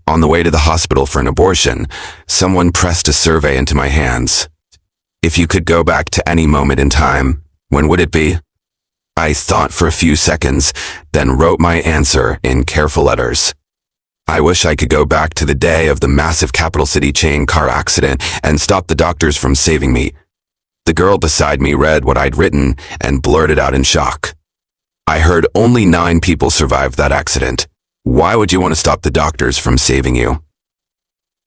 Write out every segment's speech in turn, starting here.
On the way to the hospital for an abortion, someone pressed a survey into my hands. If you could go back to any moment in time, when would it be? I thought for a few seconds, then wrote my answer in careful letters. I wish I could go back to the day of the massive capital city chain car accident and stop the doctors from saving me. The girl beside me read what I'd written and blurted out in shock. I heard only 9 people survived that accident. Why would you want to stop the doctors from saving you?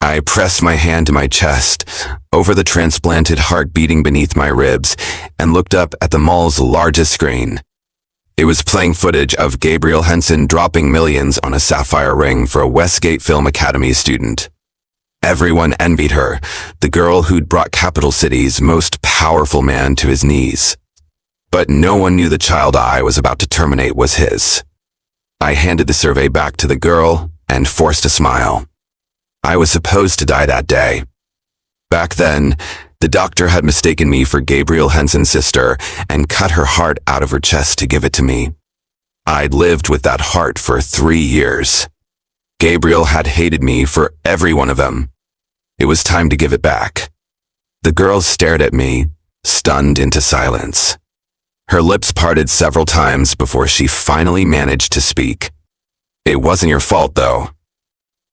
I pressed my hand to my chest, over the transplanted heart beating beneath my ribs, and looked up at the mall's largest screen. It was playing footage of Gabrielle Henson dropping millions on a sapphire ring for a Westgate Film Academy student. Everyone envied her, the girl who'd brought capital city's most powerful man to his knees. But no one knew the child I was about to terminate was his. I handed the survey back to the girl and forced a smile. I was supposed to die that day. Back then, the doctor had mistaken me for Gabrielle Henson's sister and cut her heart out of her chest to give it to me. I'd lived with that heart for 3 years. Gabrielle had hated me for every one of them. It was time to give it back. The girl stared at me, stunned into silence. Her lips parted several times before she finally managed to speak. It wasn't your fault, though.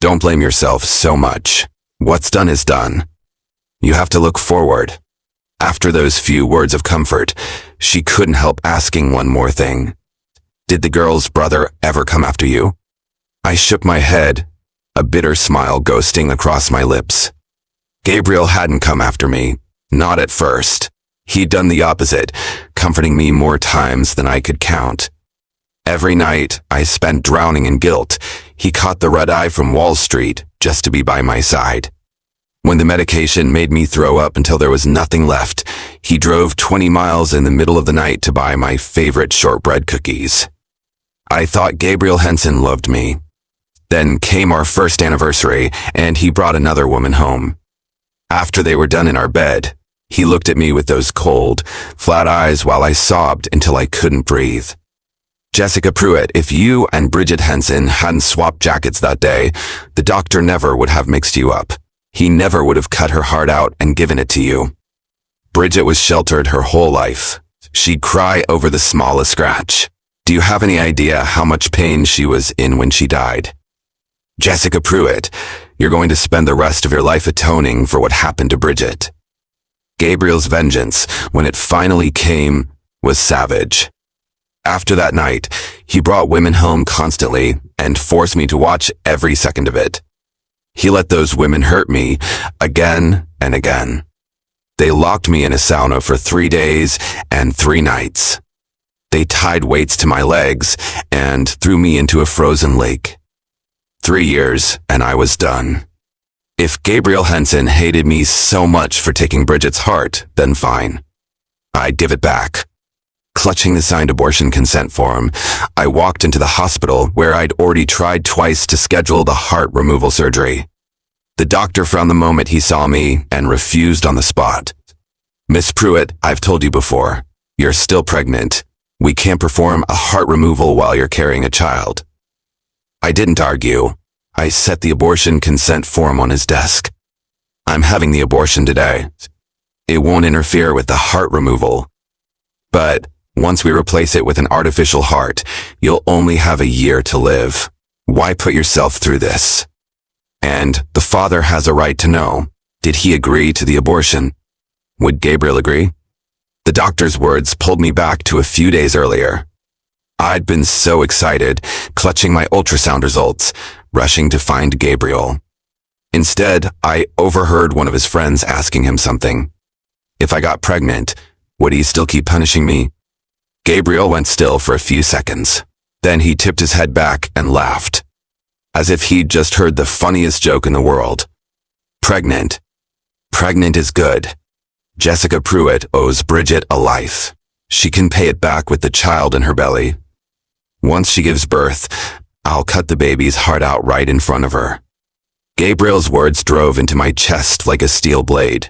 Don't blame yourself so much. What's done is done. You have to look forward. After those few words of comfort, she couldn't help asking one more thing. Did the girl's brother ever come after you? I shook my head, a bitter smile ghosting across my lips. Gabriel hadn't come after me. Not at first. He'd done the opposite, comforting me more times than I could count. Every night I spent drowning in guilt. He caught the red eye from Wall Street just to be by my side. When the medication made me throw up until there was nothing left, he drove 20 miles in the middle of the night to buy my favorite shortbread cookies. I thought Gabrielle Henson loved me. Then came our first anniversary, and he brought another woman home. After they were done in our bed, he looked at me with those cold, flat eyes while I sobbed until I couldn't breathe. Jessica Pruitt, if you and Bridget Henson hadn't swapped jackets that day, the doctor never would have mixed you up. He never would have cut her heart out and given it to you. Bridget was sheltered her whole life. She'd cry over the smallest scratch. Do you have any idea how much pain she was in when she died? Jessica Pruitt, you're going to spend the rest of your life atoning for what happened to Bridget. Gabriel's vengeance, when it finally came, was savage. After that night, he brought women home constantly and forced me to watch every second of it. He let those women hurt me again and again. They locked me in a sauna for 3 days and 3 nights. They tied weights to my legs and threw me into a frozen lake. 3 years and I was done. If Gabrielle Henson hated me so much for taking Bridget's heart, then fine. I'd give it back. Clutching the signed abortion consent form, I walked into the hospital where I'd already tried twice to schedule the heart removal surgery. The doctor frowned the moment he saw me and refused on the spot. Miss Pruitt, I've told you before, you're still pregnant. We can't perform a heart removal while you're carrying a child. I didn't argue. I set the abortion consent form on his desk. I'm having the abortion today. It won't interfere with the heart removal. But once we replace it with an artificial heart, you'll only have a year to live. Why put yourself through this? And the father has a right to know. Did he agree to the abortion? Would Gabriel agree? The doctor's words pulled me back to a few days earlier. I'd been so excited, clutching my ultrasound results, rushing to find Gabriel. Instead, I overheard one of his friends asking him something. If I got pregnant, would he still keep punishing me? Gabriel went still for a few seconds. Then he tipped his head back and laughed, as if he'd just heard the funniest joke in the world. Pregnant. Pregnant is good. Jessica Pruitt owes Bridget a life. She can pay it back with the child in her belly. Once she gives birth, I'll cut the baby's heart out right in front of her. Gabriel's words drove into my chest like a steel blade.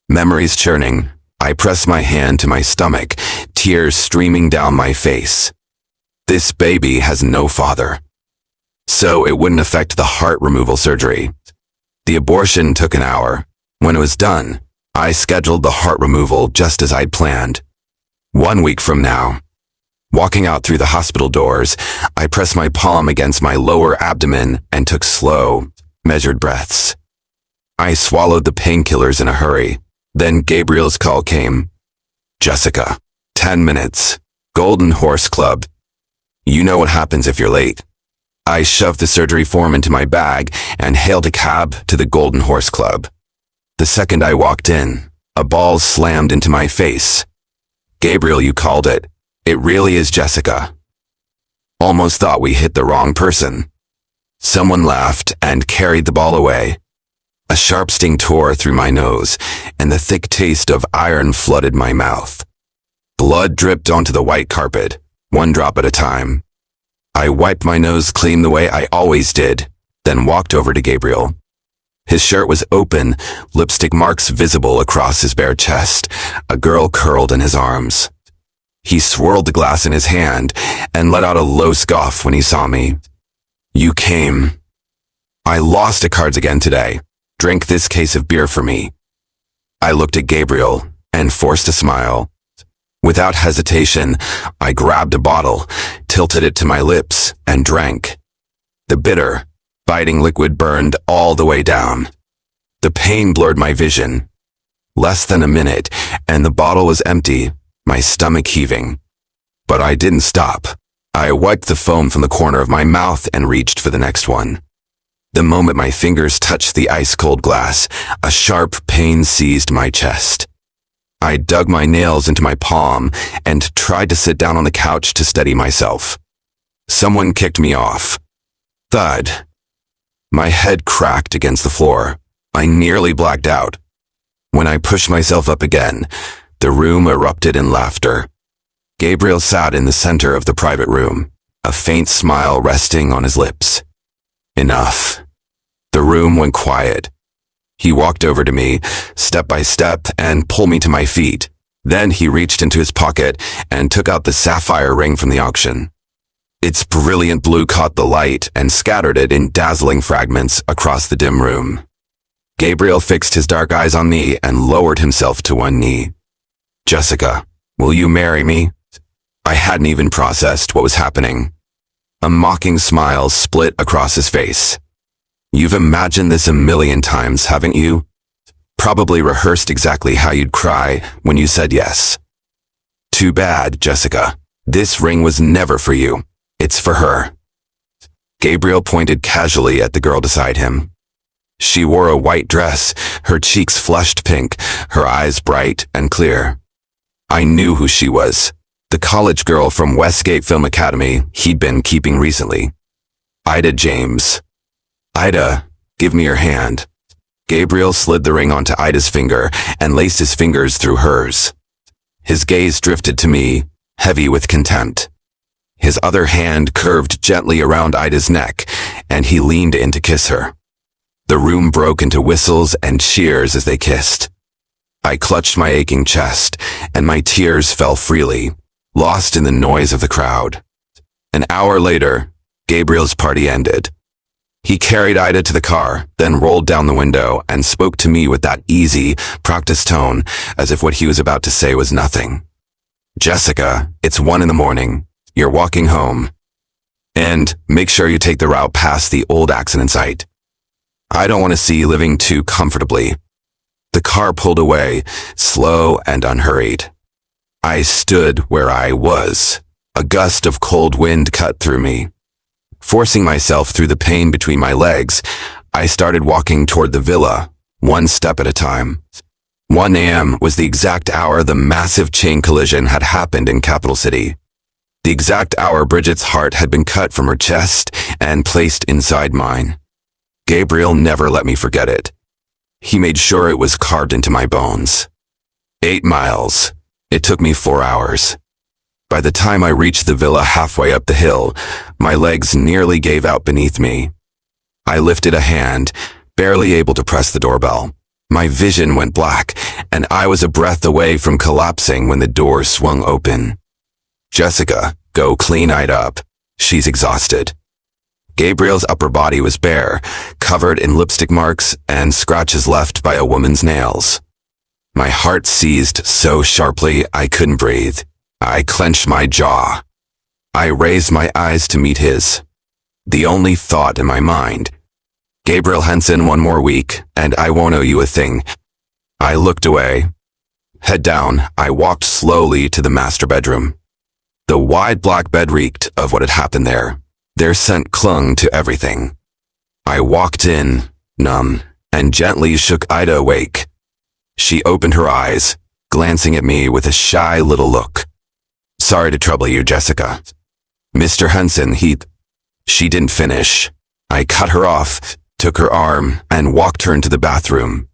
Memories churning, I pressed my hand to my stomach, tears streaming down my face. This baby has no father. so it wouldn't affect the heart removal surgery. The abortion took an hour. When it was done, I scheduled the heart removal just as I'd planned. 1 week from now. Walking out through the hospital doors, I pressed my palm against my lower abdomen and took slow, measured breaths. I swallowed the painkillers in a hurry. Then Gabriel's call came. Jessica. 10 minutes. Golden Horse Club. You know what happens if you're late. I shoved the surgery form into my bag and hailed a cab to the Golden Horse Club. The second I walked in, a ball slammed into my face. Gabriel, you called it. It really is Jessica. Almost thought we hit the wrong person. Someone laughed and carried the ball away. A sharp sting tore through my nose, and the thick taste of iron flooded my mouth. Blood dripped onto the white carpet, 1 drop at a time. I wiped my nose clean the way I always did, then walked over to Gabriel. His shirt was open, lipstick marks visible across his bare chest, a girl curled in his arms. He swirled the glass in his hand and let out a low scoff when he saw me. You came. I lost at cards again today. Drink this case of beer for me. I looked at Gabriel and forced a smile. Without hesitation, I grabbed a bottle, tilted it to my lips, and drank. The bitter, biting liquid burned all the way down. The pain blurred my vision. Less than a minute, and the bottle was empty, my stomach heaving. But I didn't stop. I wiped the foam from the corner of my mouth and reached for the next one. The moment my fingers touched the ice-cold glass, a sharp pain seized my chest. I dug my nails into my palm and tried to sit down on the couch to steady myself. Someone kicked me off. Thud. My head cracked against the floor. I nearly blacked out. When I pushed myself up again, the room erupted in laughter. Gabriel sat in the center of the private room, a faint smile resting on his lips. Enough. The room went quiet. He walked over to me, step by step, and pulled me to my feet. Then he reached into his pocket and took out the sapphire ring from the auction. Its brilliant blue caught the light and scattered it in dazzling fragments across the dim room. Gabriel fixed his dark eyes on me and lowered himself to one knee. Jessica, will you marry me? I hadn't even processed what was happening. A mocking smile split across his face. You've imagined this a million times, haven't you? Probably rehearsed exactly how you'd cry when you said yes. Too bad, Jessica. This ring was never for you. It's for her. Gabriel pointed casually at the girl beside him. She wore a white dress, her cheeks flushed pink, her eyes bright and clear. I knew who she was. The college girl from Westgate Film Academy he'd been keeping recently. Ida James. Ida, give me your hand. Gabriel slid the ring onto Ida's finger and laced his fingers through hers. His gaze drifted to me, heavy with contempt. His other hand curved gently around Ida's neck, and he leaned in to kiss her. The room broke into whistles and cheers as they kissed. I clutched my aching chest, and my tears fell freely, lost in the noise of the crowd. An hour later, Gabriel's party ended. He carried Ida to the car, then rolled down the window and spoke to me with that easy, practiced tone, as if what he was about to say was nothing. Jessica, it's 1 a.m. You're walking home. And make sure you take the route past the old accident site. I don't want to see you living too comfortably. The car pulled away, slow and unhurried. I stood where I was. A gust of cold wind cut through me. Forcing myself through the pain between my legs, I started walking toward the villa, 1 step at a time. 1 a.m. was the exact hour the massive chain collision had happened in Capital City. The exact hour Bridget's heart had been cut from her chest and placed inside mine. Gabriel never let me forget it. He made sure it was carved into my bones. 8 miles. It took me 4 hours. By the time I reached the villa halfway up the hill, my legs nearly gave out beneath me. I lifted a hand, barely able to press the doorbell. My vision went black, and I was a breath away from collapsing when the door swung open. Jessica, go clean Ida up. She's exhausted. Gabriel's upper body was bare, covered in lipstick marks and scratches left by a woman's nails. My heart seized so sharply I couldn't breathe. I clenched my jaw. I raised my eyes to meet his. The only thought in my mind. Gabriel Henson, 1 more week, and I won't owe you a thing. I looked away. Head down, I walked slowly to the master bedroom. The wide black bed reeked of what had happened there. Their scent clung to everything. I walked in, numb, and gently shook Ida awake. She opened her eyes, glancing at me with a shy little look. Sorry to trouble you, Jessica. Mr. Henson, She didn't finish. I cut her off, took her arm, and walked her into the bathroom.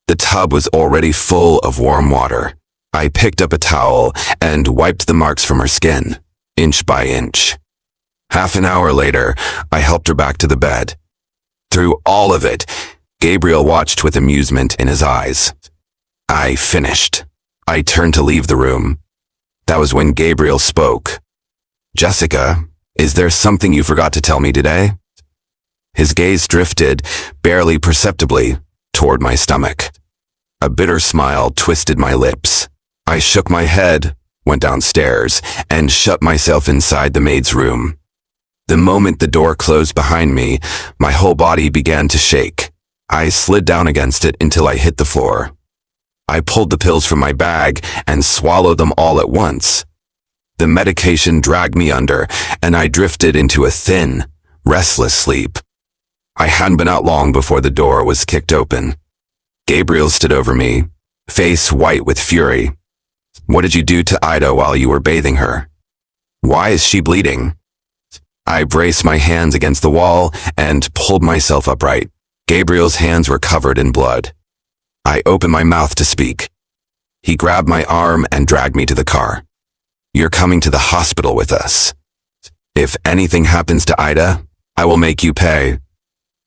The tub was already full of warm water. I picked up a towel and wiped the marks from her skin, inch by inch. Half an hour later, I helped her back to the bed. Through all of it, Gabriel watched with amusement in his eyes. I finished. I turned to leave the room. That was when Gabriel spoke. Jessica, is there something you forgot to tell me today? His gaze drifted, barely perceptibly, toward my stomach. A bitter smile twisted my lips. I shook my head, went downstairs, and shut myself inside the maid's room. The moment the door closed behind me, my whole body began to shake. I slid down against it until I hit the floor. I pulled the pills from my bag and swallowed them all at once. The medication dragged me under, and I drifted into a thin, restless sleep. I hadn't been out long before the door was kicked open. Gabriel stood over me, face white with fury. What did you do to Ida while you were bathing her? Why is she bleeding? I braced my hands against the wall and pulled myself upright. Gabriel's hands were covered in blood. I opened my mouth to speak. He grabbed my arm and dragged me to the car. You're coming to the hospital with us. If anything happens to Ida, I will make you pay.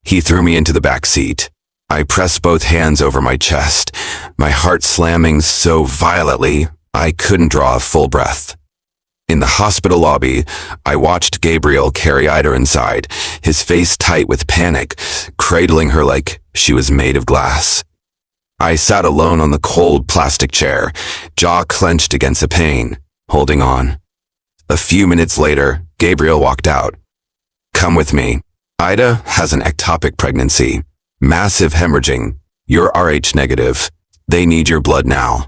He threw me into the back seat. I pressed both hands over my chest, my heart slamming so violently I couldn't draw a full breath. In the hospital lobby, I watched Gabriel carry Ida inside, his face tight with panic, cradling her like she was made of glass. I sat alone on the cold plastic chair, jaw clenched against the pain, holding on. A few minutes later, Gabriel walked out. Come with me. Ida has an ectopic pregnancy. Massive hemorrhaging. You're Rh negative. They need your blood now.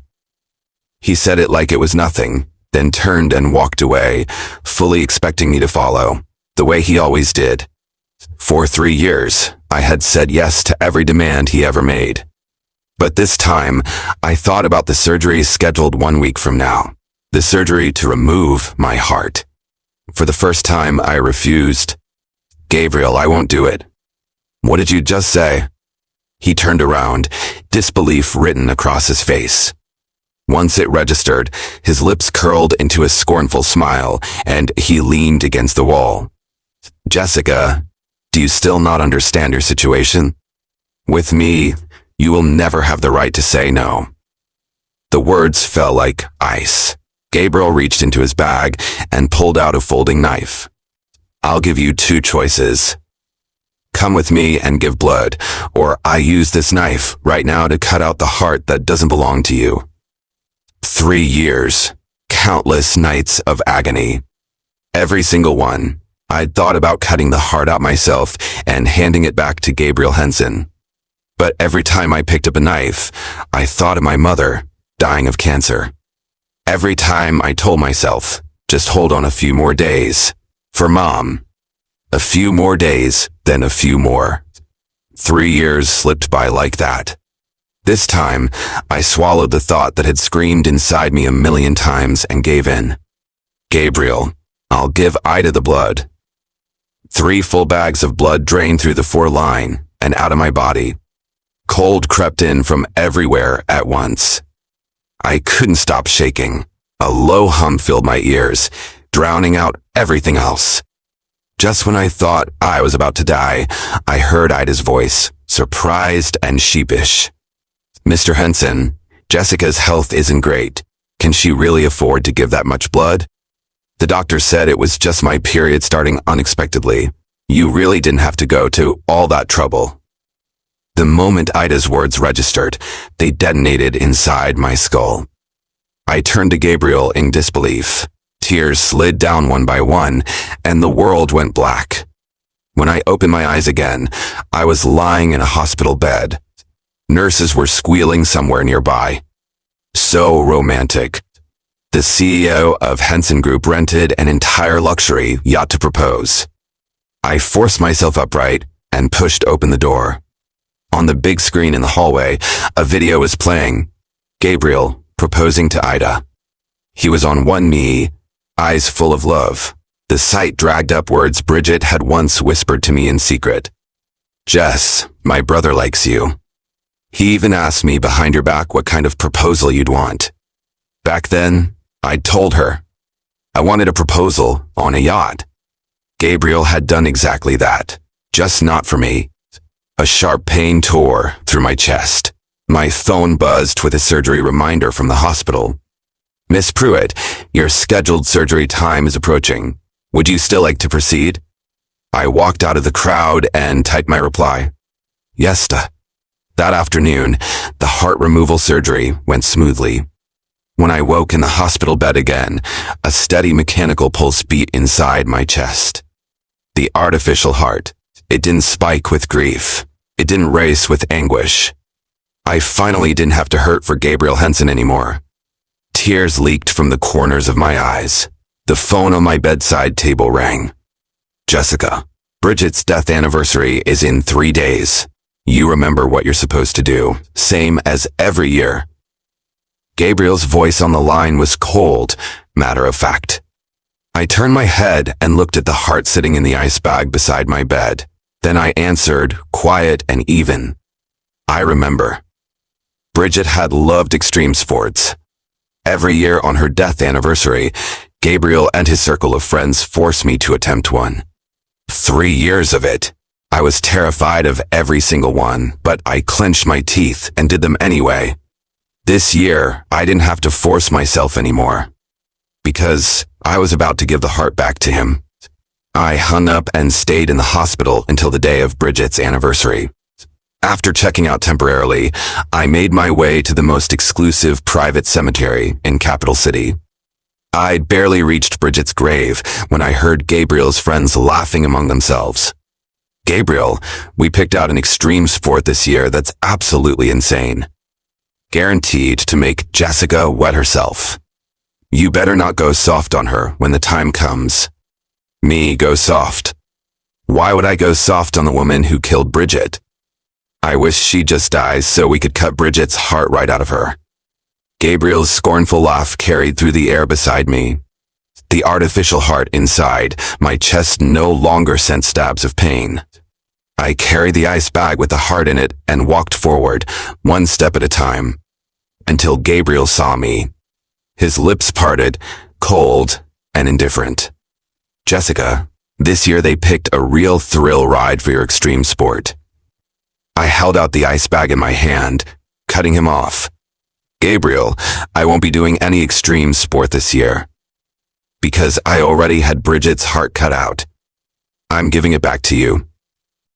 He said it like it was nothing, then turned and walked away, fully expecting me to follow, the way he always did. For 3 years, I had said yes to every demand he ever made. But this time, I thought about the surgery scheduled 1 week from now. The surgery to remove my heart. For the first time, I refused. Gabriel, I won't do it. What did you just say? He turned around, disbelief written across his face. Once it registered, his lips curled into a scornful smile, and he leaned against the wall. Jessica, do you still not understand your situation? With me, you will never have the right to say no. The words fell like ice. Gabriel reached into his bag and pulled out a folding knife. I'll give you 2 choices. Come with me and give blood, or I use this knife right now to cut out the heart that doesn't belong to you. 3 years, countless nights of agony. Every single one, I'd thought about cutting the heart out myself and handing it back to Gabriel Henson. But every time I picked up a knife, I thought of my mother, dying of cancer. Every time I told myself, just hold on a few more days. For Mom. A few more days, then a few more. 3 years slipped by like that. This time, I swallowed the thought that had screamed inside me a million times and gave in. Gabriel, I'll give Ida the blood. 3 full bags of blood drained through the 4 line and out of my body. Cold crept in from everywhere at once. I couldn't stop shaking. A low hum filled my ears, drowning out everything else. Just when I thought I was about to die, I heard Ida's voice, surprised and sheepish. Mr. Henson, Jessica's health isn't great. Can she really afford to give that much blood? The doctor said it was just my period starting unexpectedly. You really didn't have to go to all that trouble. The moment Ida's words registered, they detonated inside my skull. I turned to Gabriel in disbelief. Tears slid down one by one, and the world went black. When I opened my eyes again, I was lying in a hospital bed. Nurses were squealing somewhere nearby. So romantic. The CEO of Henson Group rented an entire luxury yacht to propose. I forced myself upright and pushed open the door. On the big screen in the hallway, a video was playing. Gabriel proposing to Ida. He was on one knee, eyes full of love. The sight dragged up words Bridget had once whispered to me in secret. "Jess, my brother likes you. He even asked me behind your back what kind of proposal you'd want." Back then, I'd told her. I wanted a proposal on a yacht. Gabriel had done exactly that, just not for me. A sharp pain tore through my chest. My phone buzzed with a surgery reminder from the hospital. "Miss Pruitt, your scheduled surgery time is approaching. Would you still like to proceed?" I walked out of the crowd and typed my reply. "Yes, da." That afternoon, the heart removal surgery went smoothly. When I woke in the hospital bed again, a steady mechanical pulse beat inside my chest. The artificial heart. It didn't spike with grief. It didn't race with anguish. I finally didn't have to hurt for Gabriel Henson anymore. Tears leaked from the corners of my eyes. The phone on my bedside table rang. "Jessica, Bridget's death anniversary is in 3 days. You remember what you're supposed to do, same as every year." Gabriel's voice on the line was cold, matter of fact. I turned my head and looked at the heart sitting in the ice bag beside my bed. Then I answered, quiet and even. "I remember." Bridget had loved extreme sports. Every year on her death anniversary, Gabriel and his circle of friends forced me to attempt one. 3 years of it. I was terrified of every single one, but I clenched my teeth and did them anyway. This year, I didn't have to force myself anymore, because I was about to give the heart back to him. I hung up and stayed in the hospital until the day of Bridget's anniversary. After checking out temporarily, I made my way to the most exclusive private cemetery in Capital City. I'd barely reached Bridget's grave when I heard Gabriel's friends laughing among themselves. "Gabriel, we picked out an extreme sport this year that's absolutely insane. Guaranteed to make Jessica wet herself. You better not go soft on her when the time comes." Me go soft? Why would I go soft on the woman who killed Bridget? I wish she just dies so we could cut Bridget's heart right out of her. Gabriel's scornful laugh carried through the air beside me. The artificial heart inside my chest no longer sent stabs of pain. I carried the ice bag with the heart in it and walked forward, one step at a time, until Gabriel saw me. His lips parted, cold and indifferent. "Jessica, this year they picked a real thrill ride for your extreme sport." I held out the ice bag in my hand, cutting him off. "Gabriel, I won't be doing any extreme sport this year, because I already had Bridget's heart cut out. I'm giving it back to you."